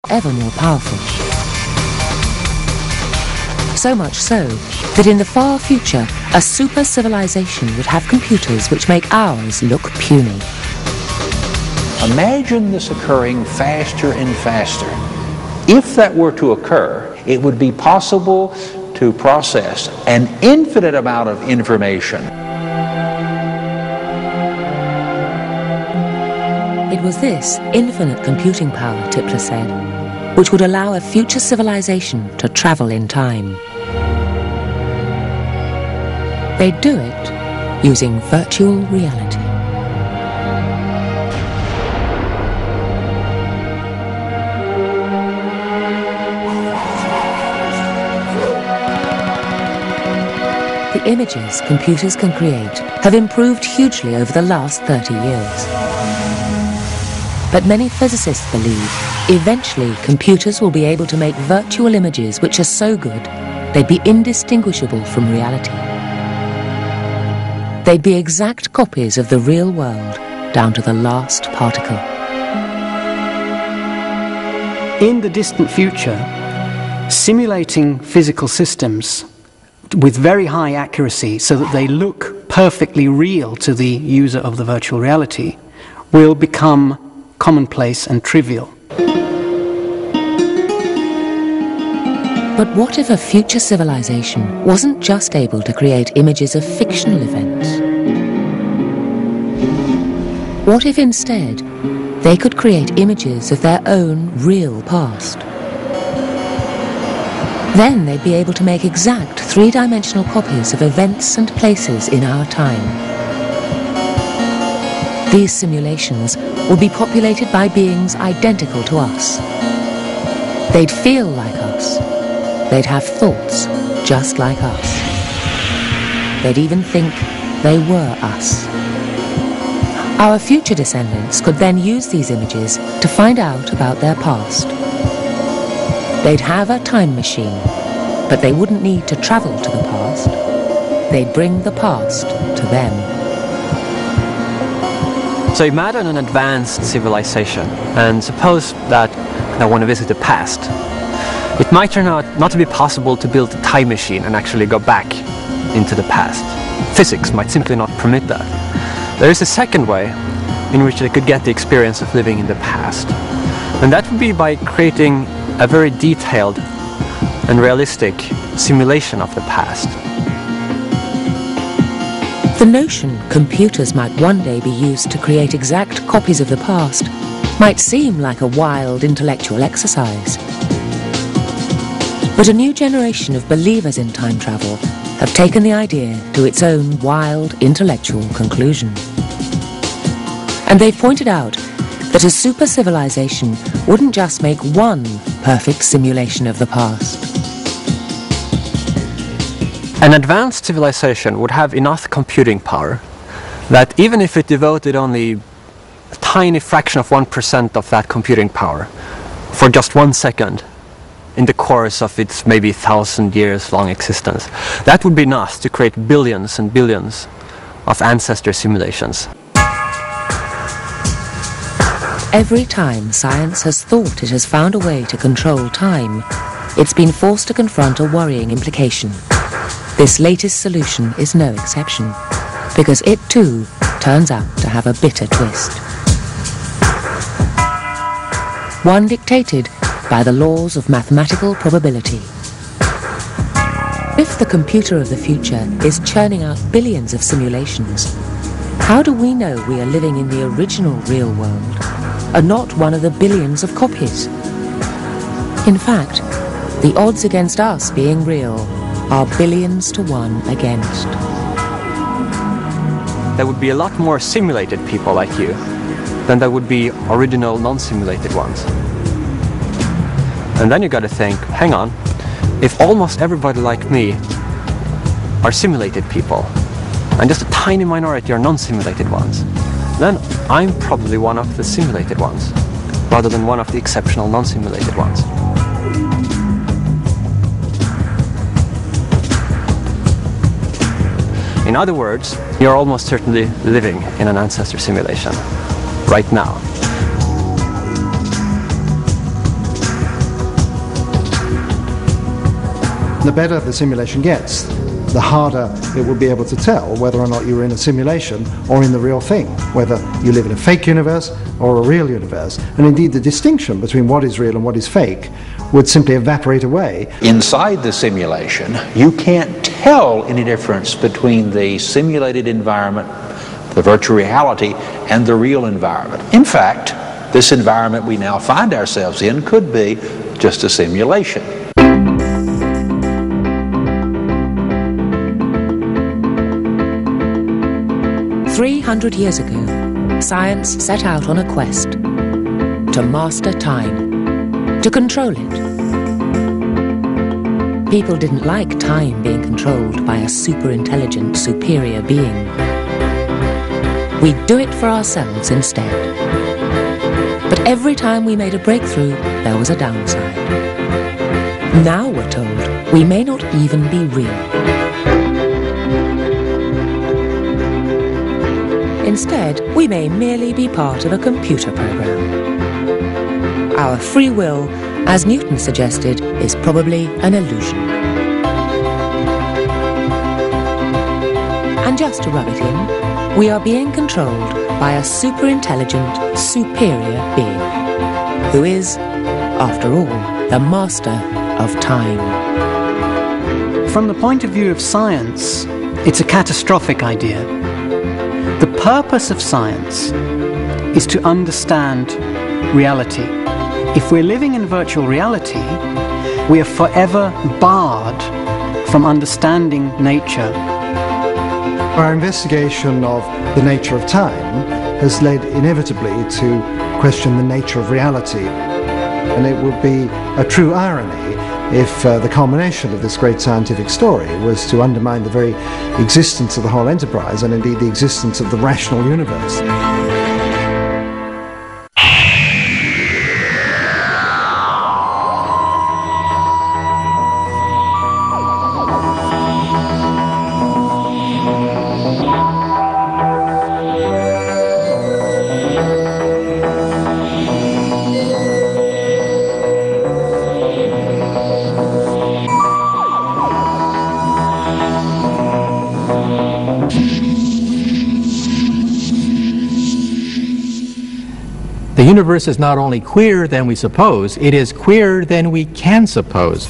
ever more powerful. So much so that in the far future, a super civilization would have computers which make ours look puny. Imagine this occurring faster and faster. If that were to occur, it would be possible to process an infinite amount of information. It was this infinite computing power, Tipler said, which would allow a future civilization to travel in time. They'd do it using virtual reality. The images computers can create have improved hugely over the last 30 years. But many physicists believe eventually computers will be able to make virtual images which are so good they'd be indistinguishable from reality. They'd be exact copies of the real world down to the last particle. In the distant future, simulating physical systems with very high accuracy so that they look perfectly real to the user of the virtual reality will become commonplace and trivial. But what if a future civilization wasn't just able to create images of fictional events? What if instead they could create images of their own real past? Then they'd be able to make exact three-dimensional copies of events and places in our time. These simulations would be populated by beings identical to us. They'd feel like us. They'd have thoughts just like us. They'd even think they were us. Our future descendants could then use these images to find out about their past. They'd have a time machine, but they wouldn't need to travel to the past. They'd bring the past to them. So imagine an advanced civilization, and suppose that I want to visit the past. It might turn out not to be possible to build a time machine and actually go back into the past. Physics might simply not permit that. There is a second way in which they could get the experience of living in the past. And that would be by creating a very detailed and realistic simulation of the past. The notion computers might one day be used to create exact copies of the past might seem like a wild intellectual exercise. But a new generation of believers in time travel have taken the idea to its own wild intellectual conclusion. And they've pointed out that a super civilization wouldn't just make one perfect simulation of the past. An advanced civilization would have enough computing power that even if it devoted only a tiny fraction of 1% of that computing power for just 1 second in the course of its maybe 1,000 years long existence, that would be enough to create billions and billions of ancestor simulations. Every time science has thought it has found a way to control time, it's been forced to confront a worrying implication. This latest solution is no exception, because it too turns out to have a bitter twist. One dictated by the laws of mathematical probability. If the computer of the future is churning out billions of simulations, how do we know we are living in the original real world and not one of the billions of copies? In fact, the odds against us being real are billions to 1 against. There would be a lot more simulated people like you than there would be original non-simulated ones. And then you gotta think, hang on, if almost everybody like me are simulated people, and just a tiny minority are non-simulated ones, then I'm probably one of the simulated ones, rather than one of the exceptional non-simulated ones. In other words, you're almost certainly living in an ancestor simulation, right now. The better the simulation gets, the harder it will be able to tell whether or not you're in a simulation or in the real thing, whether you live in a fake universe or a real universe. And indeed, the distinction between what is real and what is fake would simply evaporate away. Inside the simulation, you can't tell any difference between the simulated environment, the virtual reality, and the real environment. In fact, this environment we now find ourselves in could be just a simulation. "300 years ago, science set out on a quest to master time, to control it. People didn't like time being controlled by a super-intelligent, superior being. We'd do it for ourselves instead. But every time we made a breakthrough, there was a downside. Now we're told we may not even be real. Instead, we may merely be part of a computer program. Our free will, as Newton suggested, is probably an illusion. And just to rub it in, we are being controlled by a super-intelligent, superior being, who is, after all, the master of time." From the point of view of science, it's a catastrophic idea. The purpose of science is to understand reality. If we're living in virtual reality, we are forever barred from understanding nature. Our investigation of the nature of time has led inevitably to question the nature of reality. And it would be a true irony if the culmination of this great scientific story was to undermine the very existence of the whole enterprise and indeed the existence of the rational universe. The universe is not only queerer than we suppose, it is queerer than we can suppose.